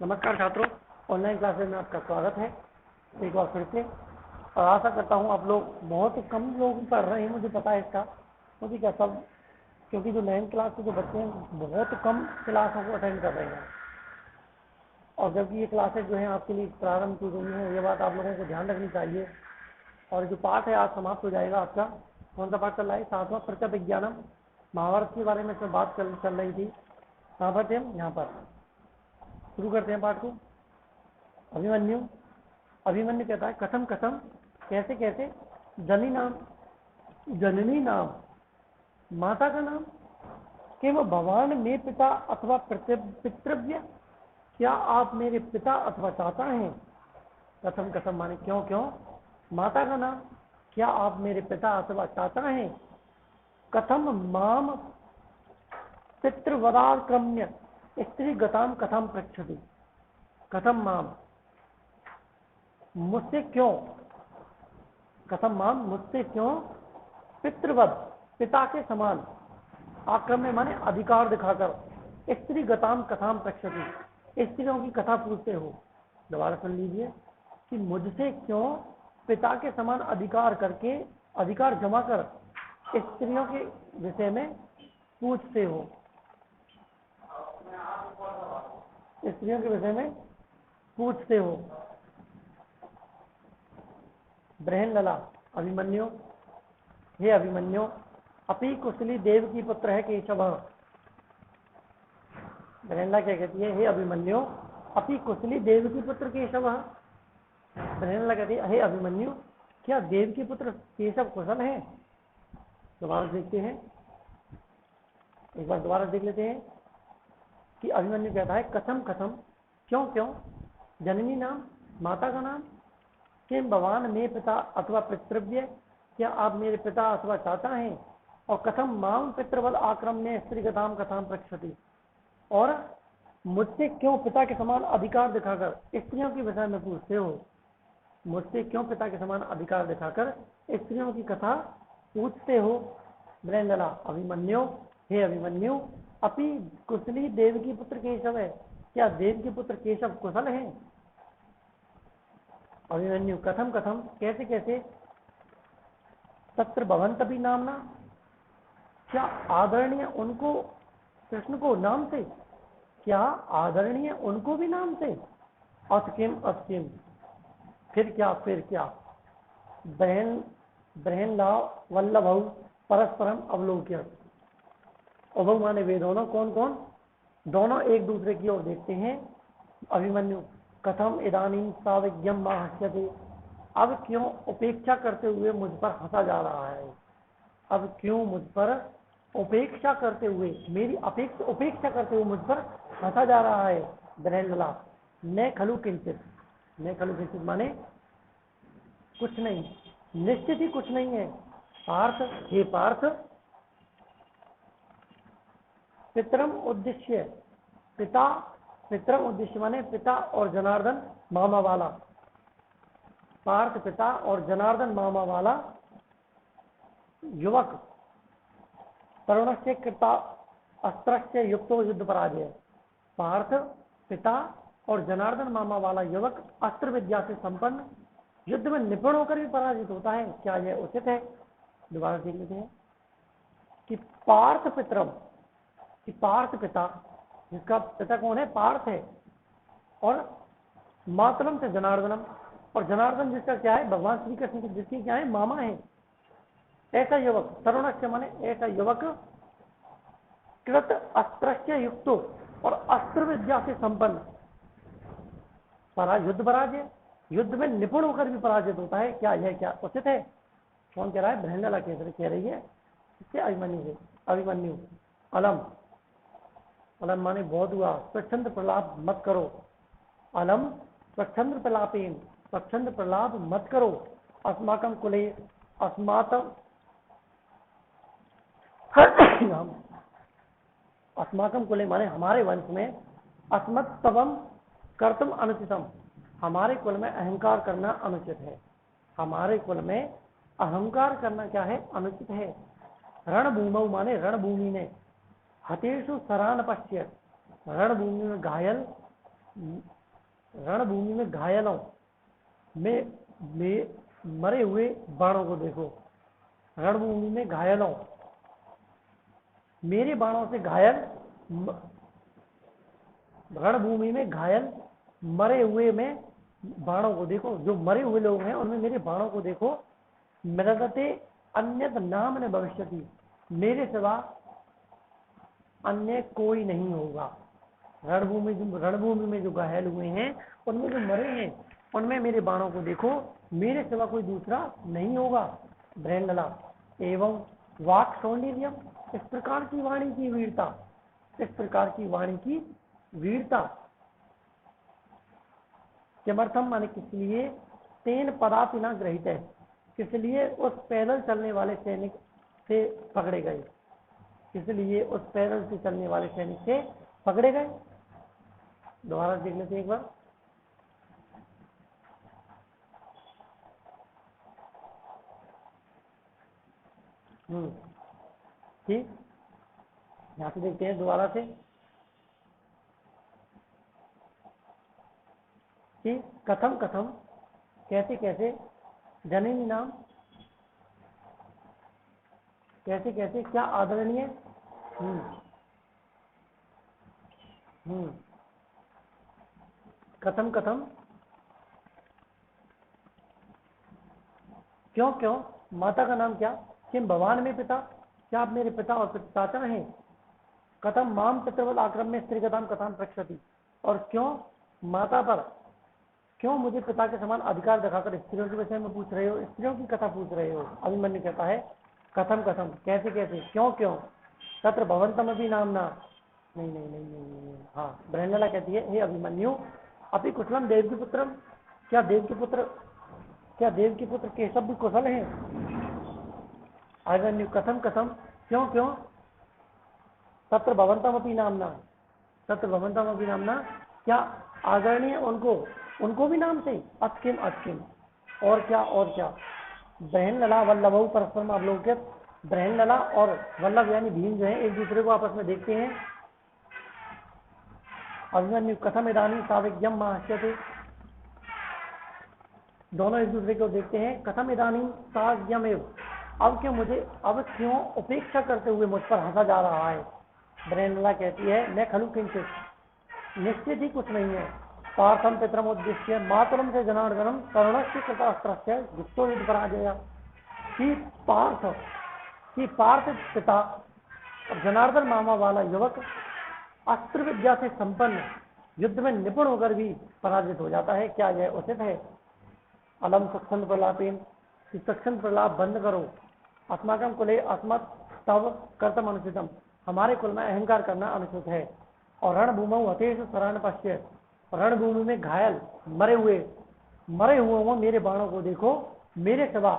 नमस्कार छात्रों, online classes में आपका स्वागत है एक बार फिर से। और आशा करता हूँ आप लोग बहुत कम लोग पढ़ रहे हैं, मुझे पता है इसका, क्योंकि क्या सब क्योंकि जो 9th क्लास के जो बच्चे हैं बहुत कम क्लासों को अटेंड कर रहे हैं। और जबकि ये क्लासेज जो हैं आपके लिए प्रारंभ की गई हैं, ये बात आप लोगों को ध्यान रखनी चाहिए। और जो पाठ है आज समाप्त हो जाएगा आपका। कौन सा पाठ चल रहा है? 7वां प्रत्यभिज्ञानम, महाभारत के बारे में इसमें बात चल रही थी। कहाँ पर थे हम? यहाँ पर। शुरू करते हैं पाठ को। अभिमन्यु अभिमन्यु कहता है कथम कथम, कैसे कैसे, जननी नाम माता का नाम, कि वह भगवान में पिता अथवा पितृव्य, क्या आप मेरे पिता अथवा चाचा हैं? कथम कथम माने क्यों क्यों, माता का नाम, क्या आप मेरे पिता अथवा चाचा हैं? कथम माम पितृवदाक्रम्य स्त्री गताम कथम पृच्छति, कथम माम मुझसे क्यों, कथम माम मुझसे क्यों, पितृवद पिता के समान, आक्रम्य माने अधिकार दिखाकर, स्त्री गताम कथाम पृच्छति स्त्रियों की कथा पूछते हो। दोबारा सुन लीजिए कि मुझसे क्यों पिता के समान अधिकार करके, अधिकार जमा कर स्त्रियों के विषय में पूछते हो, स्त्रियों के विषय में पूछते हो। बृहन्नला अभिमन्यु, हे अभिमन्यु, अपी कुशली देव की पुत्र है केशव। बृहन्नला क्या कहती है? हे अभिमन्यु, अपी कुशली देव की पुत्र केशव। बृहन्नला कहती है हे अभिमन्यु, क्या देव की पुत्र केशव कुशल है? दोबारा देखते हैं, एक बार दोबारा देख लेते हैं कि अभिमन्यु कहता है कथम कथम, क्यों क्यों, जननी नाम माता का नाम, किम भगवान में पिता अथवा पितृव्य, क्या आप मेरे पिता अथवा चाचा हैं? और कथम माम पितृवद आक्रम्य स्त्री कथाम कथाम पृच्छति, और मुझसे क्यों पिता के समान अधिकार दिखाकर स्त्रियों के विषय में पूछते हो। मुझसे क्यों पिता के समान अधिकार दिखाकर स्त्रियों की कथा पूछते हो। बृहन्नला अभिमन्यु, हे अभिमन्यु, अपि कुशली देव की पुत्र केशव है, क्या देव के पुत्र केशव कुशल हैं? अभिमन्यु कथम कथम, कैसे कैसे, तत्र भवंतपि नामना, क्या आदरणीय उनको, कृष्ण को नाम से, क्या आदरणीय उनको भी नाम से? अथ किम, फिर क्या फिर क्या। बृहन्नला वल्लभौ परस्परम अवलोक्य, अभव माने वे दोनों, कौन कौन, दोनों एक दूसरे की ओर देखते हैं। अभिमन्यु कथम इदानीं साविज्ञम मा हस्यते, अब क्यों उपेक्षा करते हुए मुझ पर हंसा जा रहा है? अब क्यों मुझ पर उपेक्षा करते हुए, मेरी उपेक्षा करते हुए मुझ पर हंसा जा रहा है? बृहन्नला न खलु किंचित, न खलु किंचित माने कुछ नहीं, निश्चित ही कुछ नहीं है। पार्थ, हे पार्थ, पितरम उद्देश्य, पिता, पितरम उद्देश्य माने पिता और जनार्दन मामा वाला, पार्थ पिता और जनार्दन मामा वाला युवक, तरुण से कृता अस्त्र से युक्तो युद्ध पराजय। पार्थ पिता और जनार्दन मामा वाला युवक अस्त्र विद्या से संपन्न, युद्ध में निपुण होकर भी पराजित होता है, क्या यह उचित है? दोबारा देख लेते हैं कि पार्थ पितरम, कि पार्थ पिता, जिसका पिता कौन है? पार्थ है, और मातरम से जनार्दनम, और जनार्दन जिसका क्या है? भगवान श्री कृष्ण, जिसकी क्या है? मामा है। ऐसा युवक, तरुण से माने ऐसा युवक, कृत अस्त्र युक्तो, और अस्त्र विद्या से संपन्न, युद्ध पराजय, युद्ध में निपुण होकर भी पराजित होता है, क्या यह क्या उचित है? कौन कह रहा है? बृहन्नला कह रही है इससे अभिमन्यु से। अभिमन्यु अलम, अलम माने बहुत हुआ, स्वच्छंद प्रलाप मत करो। अलम स्वच्छंद प्रलापेन, स्वच्छंद प्रलाप मत करो। अस्माकम कुले, अस्माकम अस्माकम कुले माने हमारे वंश में, अस्मत् तवम कर्तुम अनुचितम, हमारे कुल में अहंकार करना अनुचित है। हमारे कुल में अहंकार करना क्या है? अनुचित है। रणभूमौ माने रणभूमि में, हतेषु सरान पश्य, रणभूमि में घायल रणभूमि में घायलों में मरे हुए बाणों को देखो। रणभूमि में घायलों, मेरे बाणों से घायल, रणभूमि में घायल मरे हुए में बाणों को देखो, जो मरे हुए लोग हैं उनमें मेरे बाणों को देखो। मृदते अन्यत नाम न भविष्यति, मेरे सिवा अन्य कोई नहीं होगा। रणभूमि में जो घायल हुए हैं, उनमें जो मरे हैं, उनमें मेरे बाणों को देखो, मेरे सिवा कोई दूसरा नहीं होगा। ब्रह्मलला एवं वाक सौंदर्यम, इस प्रकार की वाणी की वीरता, इस प्रकार की वाणी की वीरता। किमर्थम माने किस लिए, तेन पदातिना ग्रहित है, किस लिए उस पैदल चलने वाले सैनिक से पकड़े गए, इसलिए उस पैदल से चलने वाले सैनिक से पकड़े गए। दोबारा देख लेते हैं एक बार। ठीक, यहां से देखते हैं दोबारा से कि कथम कथम, कैसे कैसे, जननी नाम, कैसे कैसे, क्या आदरणीय। कथम कथम, क्यों क्यों, माता का नाम क्या, किम भगवान में पिता, क्या आप मेरे पिता और चाचा हैं। कथम माम पितृवत आक्रम में स्त्री कथाम कथाम प्रक्षति, और क्यों माता पर, क्यों मुझे पिता के समान अधिकार दिखाकर स्त्रियों के विषय में पूछ रहे हो, स्त्रियों की कथा पूछ रहे हो। अभिमन्यु कहता है कथम कथम, कैसे कैसे, क्यों क्यों, तत्र भवंतम अभी नामना, नहीं नहीं नहीं नहीं, नहीं, नहीं। हाँ, ब्रह्मलला कहती है हे अभिमन्यु, अपि कुशलम देव की पुत्रम, क्या देव के पुत्र, क्या देव के पुत्र केशव भी कुशल हैं। अभिमन्यु कथम कथम, क्यों क्यों, तत्र भवंतम अपनी नामना, तत्र भवंतम अपनी नामना, क्या आदरणीय उनको, उनको भी नाम से, अत्किम अत्किम, और क्या और क्या। ब्रह्मलला वल्लभौ परस्परम अवलोकित, ब्रह्मलला और वल्लभ यानी भीम जो है एक दूसरे को आपस में देखते हैं। अभिमन्यु कथम इदानी साविज्ञम महास्यते, दोनों एक दूसरे को देखते हैं। कथम इदानी साविज्ञम एव, अब क्यों उपेक्षा करते हुए मुझ पर हंसा जा रहा है। ब्रह्मलला कहती है मैं खलु किंचित, निश्चित ही कुछ नहीं है। पार्थम पितरम उद्देश्य मातरम से जनार्दनम करुणस्य कृतास्त्रस्य गुप्तो युद्ध पराजय, कि पार्थ पिता और जनार्दन मामा वाला युवक अस्त्र विद्या से संपन्न, युद्ध में निपुण होकर भी पराजित हो जाता है, क्या यह उचित है। अलम सक्षण प्रलापेन, सक्षण प्रलाप बंद करो। अस्माकम कुले अस्मत् तव कर्तम अनुचितम, हमारे कुल में अहंकार करना अनुचित है। और रणभूमौ हतेषु शरण पश्य, रणभूमि में घायल मरे हुए हो मेरे बाणों को देखो, मेरे सिवा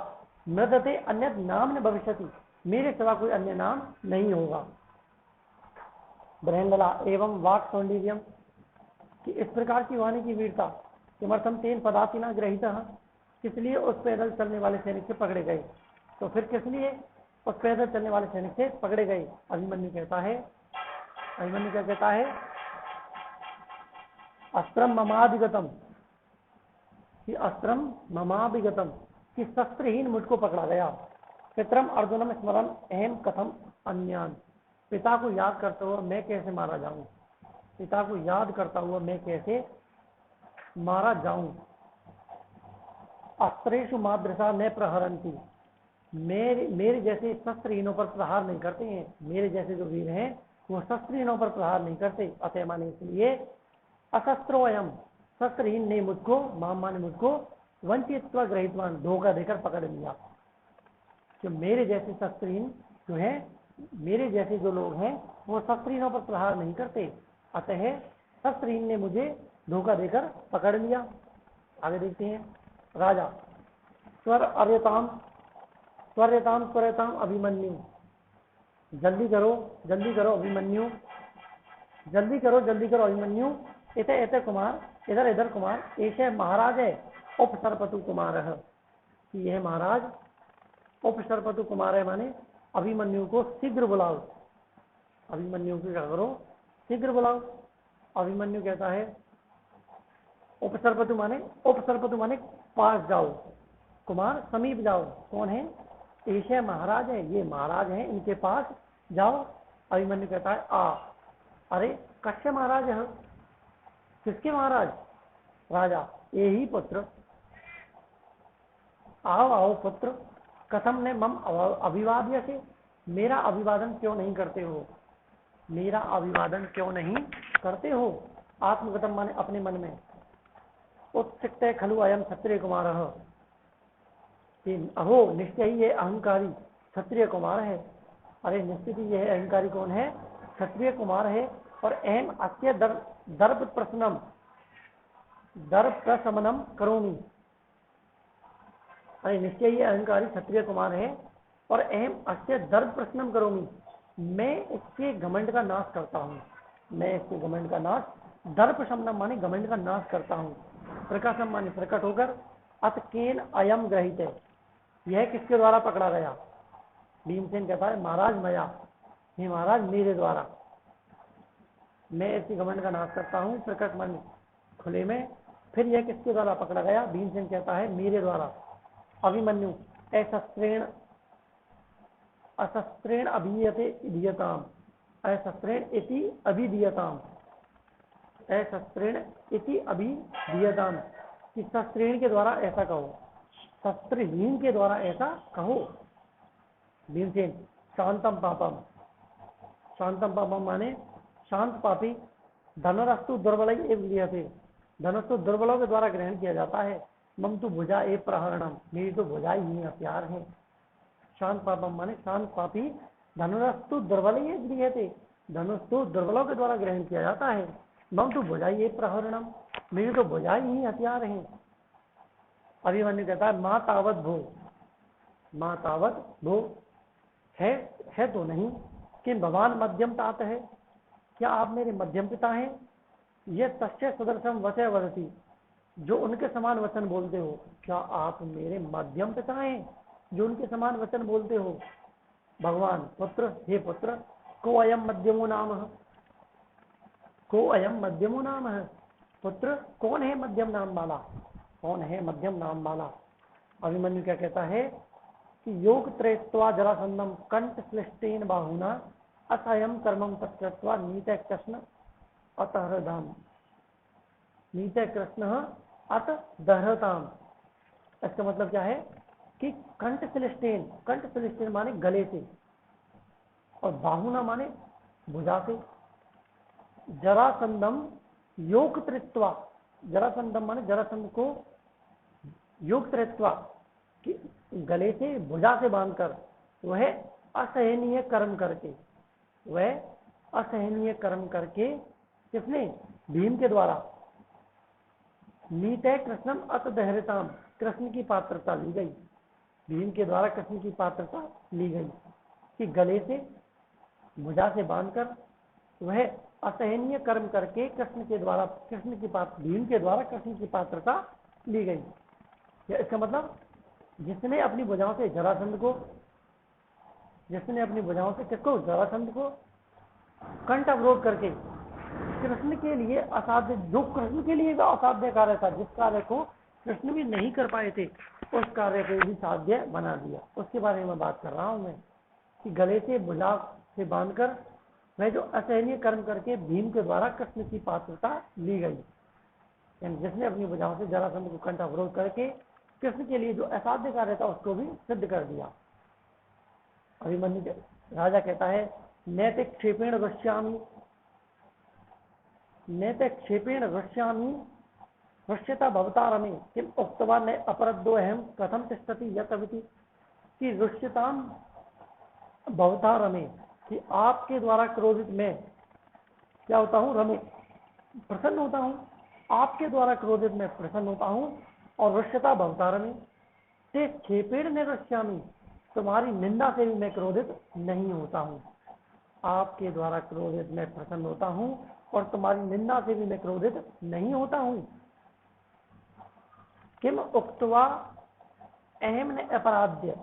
मृदते अन्य नाम न भविष्यति, मेरे सिवा कोई अन्य नाम नहीं होगा। ब्रह्मलला एवं वाक सौंदर्यम, कि इस प्रकार की वाणी की वीरता। किमर्थम तेन पदातिना ग्रहित, किस लिए उस पैदल चलने वाले सैनिक से पकड़े गए। तो फिर किस लिए उस पैदल चलने वाले सैनिक से पकड़े गए। अभिमन्यु कहता है, अभिमन्यु क्या कहता है, अस्त्रम ममाभिगतम, कि अस्त्रम ममाभिगतम, कि शस्त्रहीन मुझको पकड़ा गया। पितरम अर्जुनम स्मरण अहम कथम अन्यान, पिता को याद करता हुआ मैं कैसे मारा जाऊं, पिता को याद करता हुआ मैं कैसे मारा जाऊं। अस्त्रेषु माद्रसा न प्रहरंती, मेरे जैसे शस्त्रहीनों पर प्रहार नहीं करते हैं, मेरे जैसे जो वीर हैं वो शस्त्रहीनों पर प्रहार नहीं करते। अतः माने इसलिए अशस्त्रोयम, शस्त्रहीन ने मुझको, मामा ने मुझको वंचित ग्रहितवान, धोखा देकर पकड़ लिया। कि मेरे जैसे शस्त्रहीन जो है, मेरे जैसे जो लोग हैं वो शस्त्रहीनों पर प्रहार नहीं करते, अतः शस्त्रहीन ने मुझे धोखा देकर पकड़ लिया। आगे देखते हैं। राजा स्वरयताम अभिमन्यु, जल्दी करो अभिमन्यु, जल्दी करो अभिमन्यु। इत कुमार, इधर कुमार, ऐसे महाराज है उपसर्पतु कुमार है, यह महाराज उपसर्पतु कुमार है, माने अभिमन्यु को शीघ्र बुलाओ, अभिमन्यु को क्या करो, शीघ्र बुलाओ। अभिमन्यु कहता है उपसर्पतु माने पास जाओ, कुमार समीप जाओ। कौन है? ऐसे महाराज है, ये महाराज हैं, इनके पास जाओ। अभिमन्यु कहता है आ। अरे कश्य महाराज है? किसके महाराज? राजा। ये ही पुत्र। आओ आओ पुत्र, कथम ने मम अभिवाद्य से, मेरा अभिवादन क्यों नहीं करते हो? मेरा अभिवादन क्यों नहीं करते हो? आत्मगतम माने अपने मन में। उत्सिक्त खलु अयम क्षत्रिय कुमार, अहो निश्चय ही ये अहंकारी क्षत्रिय कुमार है। अरे निश्चित ही यह अहंकारी कौन है? क्षत्रिय कुमार है। और अहम अस्य दर्प प्रशमनम करोमि। अरे निश्चय ही अहंकारी क्षत्रिय कुमार है और अहम अस्य दर्प प्रशमनम करोमि, मैं इसके घमंड का नाश करता हूँ। मैं इसके घमंड का नाश, दर्प शमनम माने घमंड का नाश करता हूँ। प्रकाशम माने प्रकट होकर। अतकेन अयम ग्रहित है, यह किसके द्वारा पकड़ा गया? भीमसेन कहता है महाराज मया, हे महाराज मेरे द्वारा, मैं इसके घमंड का नाश करता हूँ। प्रकट मन खुले में। फिर यह किसके द्वारा पकड़ा गया? भीमसेन कहता है मेरे द्वारा। अभिमन्यु अशस्त्रेण अभियते दीयताम, अशस्त्रेण इति अभिदीयताम, अशस्त्रेण इति अभिदीयताम, कि शस्त्रेण के द्वारा ऐसा कहो, शस्त्रहीन के द्वारा ऐसा कहो। भीमसेन शांतम पापम, शांतम पापम माने शांत पापी। धनुरस्तु दुर्बल थे, धनुष तो दुर्बलों के द्वारा ग्रहण किया जाता है। मम तो भुजा ए प्रहरणम, मेरी तो भुजाई ही हथियार है। शांत पापम माने शांत पापी। धनुरस्तु दुर्बल थे, धनुष तो दुर्बलों के द्वारा ग्रहण किया जाता है। मम तो भुजाई ए प्रहरणम, मेरी तो भुजाई ही हथियार है। अभिमन्यु कहता है माँ तावत भो, माँ तावत भो, है तो नहीं कि भगवान मध्यम तात है, क्या आप मेरे मध्यम पिता हैं? यह तस्य सदृशम वचय वदति, जो उनके समान वचन बोलते हो, क्या आप मेरे मध्यम पिता हैं जो उनके समान वचन बोलते हो? भगवान पुत्र, हे पुत्र, को अयम मध्यमो नाम है, को अयम मध्यमो नाम है, पुत्र कौन है मध्यम नाम वाला? कौन है मध्यम नाम वाला? अभिमन्यु क्या कहता है कि योग त्रयत्वा जरासंधम कंठ श्लिष्टेन बाहुना असयम कर्मम तत्कृत्वा नीते कृष्ण अतहृदाम, नीते कृष्ण अतदहृताम। इसका मतलब क्या है कि कंठ श्लिष्टेन, कंठ श्लिष्टेन माने गले से, और बाहुना माने भुजा से। जरासंधम योग त्रित्वा, जरासंधम माने जरासंध को योग त्रित्वा कि गले से भुजा से बांधकर, वह असहनीय कर्म करके, वह असहनीय कर्म करके, किसने? भीम के द्वारा। नीते कृष्णम अतदहृताम, कृष्ण की पात्रता ली गई, भीम के द्वारा कृष्ण की पात्रता ली गई कि गले से भुजा से बांधकर वह असहनीय कर्म करके कृष्ण के द्वारा, कृष्ण की भीम के द्वारा कृष्ण की पात्रता ली गई। इसका मतलब जिसने अपनी भुजाओं से जरासंध को, जिसने अपनी भुजाओं से किसको? जरासंध को कंठ अवरोध करके कृष्ण के लिए असाध्य, जो कृष्ण के लिए असाध्य कार्य था, जिस कार्य को कृष्ण भी नहीं कर पाए थे, उस कार्य को भी साध्य बना दिया। उसके बारे में बात कर रहा हूं मैं कि गले से भुजा से बांधकर वह जो असहनीय कर्म करके भीम के द्वारा कृष्ण की पात्रता ली गई, यानी जिसने अपनी भुजाओं से जरासंध को कंठ अवरोध करके कृष्ण के लिए जो असाध्य कार्य था उसको भी सिद्ध कर दिया। अभिमन्यु राजा कहता है नैते क्षेपेण वश्यामि, नैते क्षेपेण वश्यामि रुष्यता भवतारमे किम उक्तवान ने अपरद्दो अहम कथम तिष्ठति यतविति, कि रुष्यताम भवतारमे, कि आपके द्वारा क्रोधित मैं क्या होता हूँ? रमे, प्रसन्न होता हूँ। आपके द्वारा क्रोधित मैं प्रसन्न होता हूँ। और रुष्यता भवतारमे ते क्षेपेण न रुष्यामि, तुम्हारी निंदा से भी मैं क्रोधित नहीं होता हूँ। आपके द्वारा क्रोधित मैं प्रसन्न होता हूँ और तुम्हारी निंदा से भी मैं क्रोधित नहीं होता हूँ। किम उक्तवा अहम ने अपराध्य,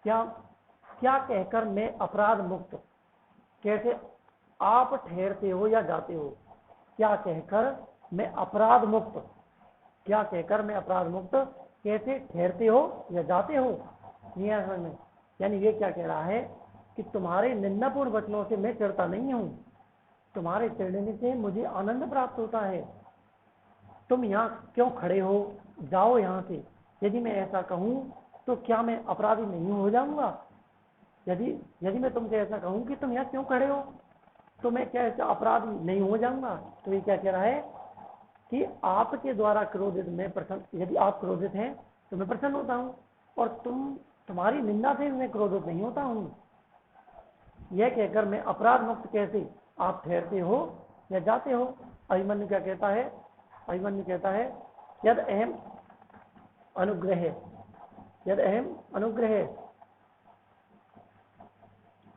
क्या क्या कहकर मैं अपराध मुक्त, कैसे आप ठहरते हो या जाते हो, क्या कहकर मैं अपराध मुक्त क्या कहकर मैं अपराध मुक्त कैसे ठहरते हो या जाते हो। समझ में, यानी ये क्या कह रहा है कि तुम्हारे निंदापूर्ण वचनों से मैं चिढ़ता नहीं हूँ, तुम्हारे चिढ़ने से मुझे आनंद प्राप्त होता है। तुम यहाँ क्यों खड़े हो, जाओ यहाँ से। यदि मैं ऐसा कहूँ तो क्या मैं अपराधी नहीं हो जाऊंगा। यदि यदि मैं तुमसे ऐसा कहूँ कि तुम यहाँ क्यों खड़े हो, तो मैं क्या ऐसा अपराधी नहीं हो जाऊंगा। तो ये क्या कह रहा है कि आपके द्वारा क्रोधित मैं प्रसन्न, यदि आप क्रोधित हैं तो मैं प्रसन्न होता हूँ, और तुम्हारी निंदा से मैं क्रोधित नहीं होता हूँ। यह कहकर मैं अपराध मुक्त कैसे आप ठहरते हो या जाते हो। अभिमन्यु क्या कहता है, अभिमन्यु कहता है यद अहम अनुग्रह, यद अहम अनुग्रह,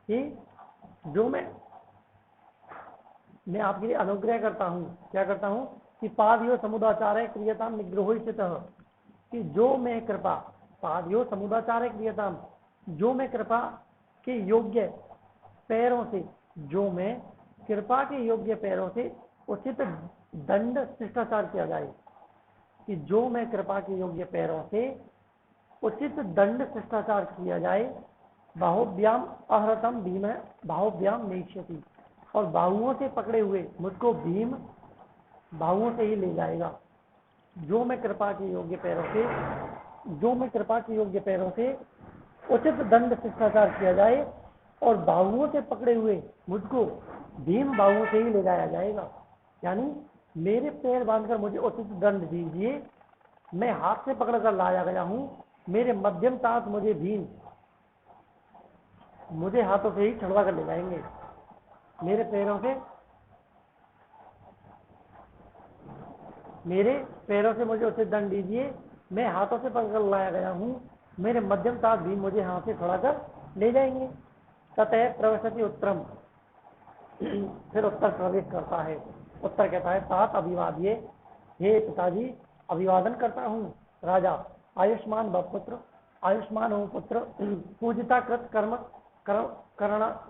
कि जो मैं आपके लिए अनुग्रह करता हूँ, क्या करता हूँ कि पादयो समुदाचार क्रियताम निग्रहोचितः, कि जो मैं कृपा, पादयो समुदाचार क्रियताम, जो मैं कृपा के योग्य पैरों से, जो मैं कृपा के योग्य पैरों से उचित दंड शिष्टाचार किया जाए, कि जो मैं कृपा के योग्य पैरों से उचित दंड शिष्टाचार किया जाए। बाहुव्याम अहरतम भीम बाहुव्याम नेष्यति, और बाहुओं से पकड़े हुए मुझको भीम बाहुओं से ही ले जाएगा। जो मैं कृपा के योग्य पैरों से, जो मैं कृपा के योग्य पैरों से उचित दंड शिष्टाचार किया जाए, और बाहुओं से पकड़े हुए मुझको भीम बाहुओं से ही ले जाया जाएगा। यानी मेरे पैर बांधकर मुझे उचित दंड दीजिए, मैं हाथ से पकड़कर लाया गया हूँ, मेरे मध्यम तात मुझे भीम मुझे हाथों से ही छुड़वा कर ले जाएंगे। मेरे पैरों से मुझे उचित दंड दीजिए, मैं हाथों से पकड़ लाया गया हूँ, मेरे मध्यम तात भी मुझे हाथ से छुड़ाकर ले जाएंगे। ततः प्रवेशति उत्तरम, फिर उत्तर प्रवेश करता है। उत्तर कहता है तात अभिवादिये, हे पिताजी अभिवादन करता हूँ। राजा आयुष्मान पुत्र, आयुष्मान हो पुत्र, पूजिता कृत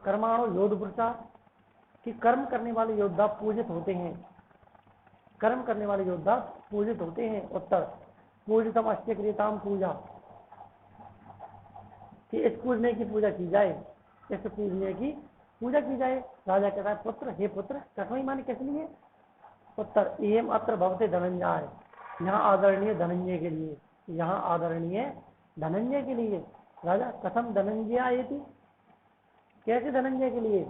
कर्माणो योद्ध पुरुषा, कि कर्म करने वाले योद्धा पूजित होते हैं, कर्म करने वाले योद्धा पूजित होते हैं। उत्तर पूजितम अस्य क्रियताम पूजा, कि इस पूजने की पूजा की जाए, इस पूजने की पूजा की जाए। राजा कहता है पुत्र, हे पुत्र कथमई माने किस लिए। उत्तर एम अत्र भवते धनंजय, यहाँ आदरणीय धनंजय के लिए, यहाँ आदरणीय धनंजय के लिए। राजा कथम धनंजय आयेति, कैसे धनंजय के लिए।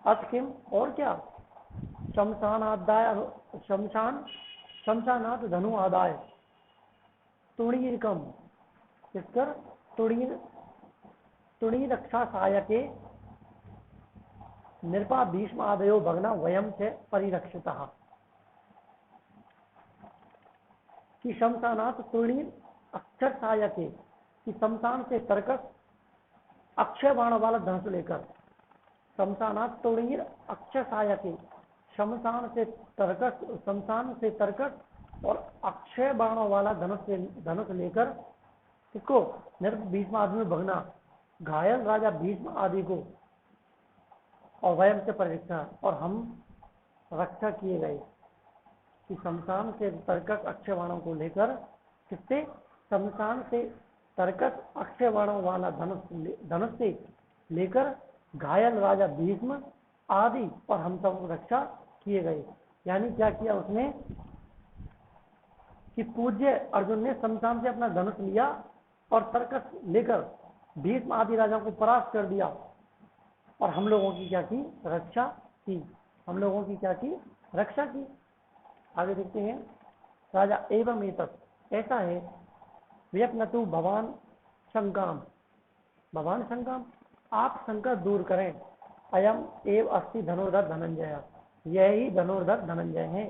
अथ किम, और क्या। शमशान आदाय, शमशानाथ धनु आदाय, तुणीरकम, इसकर तुणी रक्षा सहायके नृपा भीष्म आदयो भगना वयम से परिरक्षिता, कि शमशानाथ तुणी अक्षर सहायके, कि शमशान से तरकस अक्षय बाण वाला धनुष लेकर, शमशानाथ तुणीर अक्षय सहायके, शमशान से तरकस और अक्षय बाणों वाला धनुष लेकर किसको, भीष्म आदि में भगना, घायल राजा भीष्म आदि को, और वयम से परिरक्षा, और हम रक्षा किए गए। कि शमशान से तरकस अक्षय बाणों को लेकर, किससे, शमशान से तरकस अक्षय बाणों वाला धनुष से लेकर घायल राजा भीष्म आदि और हम सब रक्षा किए गए। यानी क्या किया उसने, कि पूज्य अर्जुन ने शमशान से अपना धनुष लिया और तरकस लेकर भीष्म आदि राजाओं को परास्त कर दिया, और हम लोगों की क्या की, रक्षा की, हम लोगों की क्या की, रक्षा की। आगे देखते हैं। राजा एवं एतत्, ऐसा है, व्यपनतु भवान शंकाम, भवान शंकाम, आप शंका दूर करें। अयम एव अस्ति धनुर्धर धनंजय, यह ही धनुर्धर धनंजय है,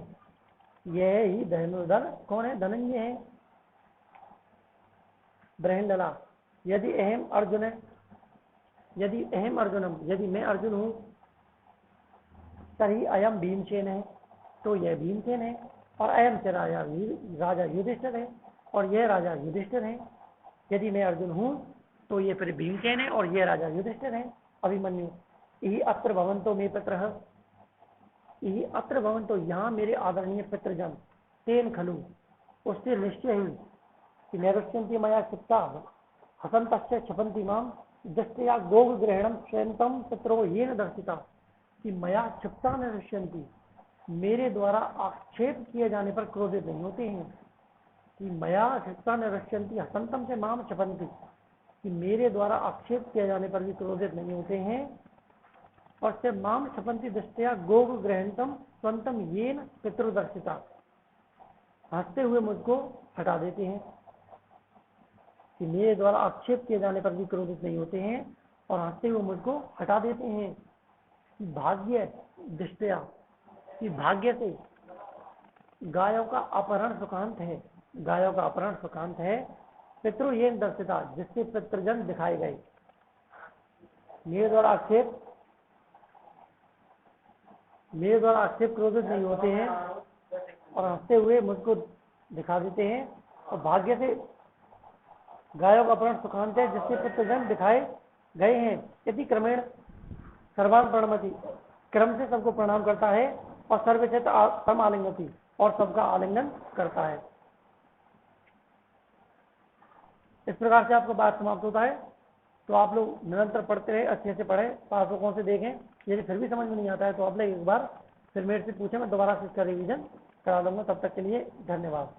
यह ही धनुर्धर कौन है, धनंजय है। ब्रहणला, यदि अहम अर्जुन है, यदि अहम अर्जुनम, यदि मैं अर्जुन हूँ, तभी अयम भीमसेन है, तो यह भीमसेन है, और अयम से राजा युधिष्ठिर है, और यह राजा युधिष्ठिर है। यदि मैं अर्जुन हूँ तो ये फिर भीमसेन है, और यह राजा युधिष्ठिर है। अभिमन्यु, यही अत्र भवंतो मे पितर, यही अत्र भवंतो, यहाँ मेरे आदरणीय पितृजन, तेन खलु, उससे निश्चय ही कि नैरुष्यंती मया क्षिप्ता हसंतस्य क्षपंती माम दृष्टया गोग ग्रहणम स्वयंतम पितरो ये न दर्शिता, कि मया क्षिप्ता नैरुष्यंती, मेरे द्वारा आक्षेप किए जाने पर क्रोधित नहीं होते हैं। कि मया क्षिप्ता नैरुष्यंती हसंतम से माम क्षपंती, कि मेरे द्वारा आक्षेप किए जाने पर भी क्रोधित नहीं होते हैं। और से माम क्षपंती दृष्टया गोग ग्रहणतम स्वंतम ये न पितृदर्शिता, हंसते हुए मुझको हटा देते हैं। कि मेरे द्वारा आक्षेप किए जाने पर भी क्रोधित नहीं होते हैं और हंसते हुए मुझको हटा देते हैं। भाग्य दृष्टया, कि भाग्य से गायों का अपहरण सुखांत है, गायों का अपहरण सुखांत है। पितृ ये दर्शिता, जिससे पितृजन दिखाए गए। मेरे द्वारा आक्षेप क्रोधित नहीं होते हैं और हंसते हुए मुझको दिखा देते हैं। और भाग्य से गायों का अपहरण सुखांत है, जिससे पितृजन दिखाए गए हैं। यदि क्रमेण सर्वान प्रणमति, क्रम से सबको प्रणाम करता है। और सर्वचित सम आलिंगति, और सबका आलिंगन करता है। इस प्रकार से आपका बात समाप्त होता है। तो आप लोग निरंतर पढ़ते रहे, अच्छे से पढ़े, पाठकों से देखें। यदि फिर भी समझ में नहीं आता है तो आप लोग एक बार फिर मेरे से पूछें, मैं दोबारा से इसका रिवीजन करा दूंगा। तब तक के लिए धन्यवाद।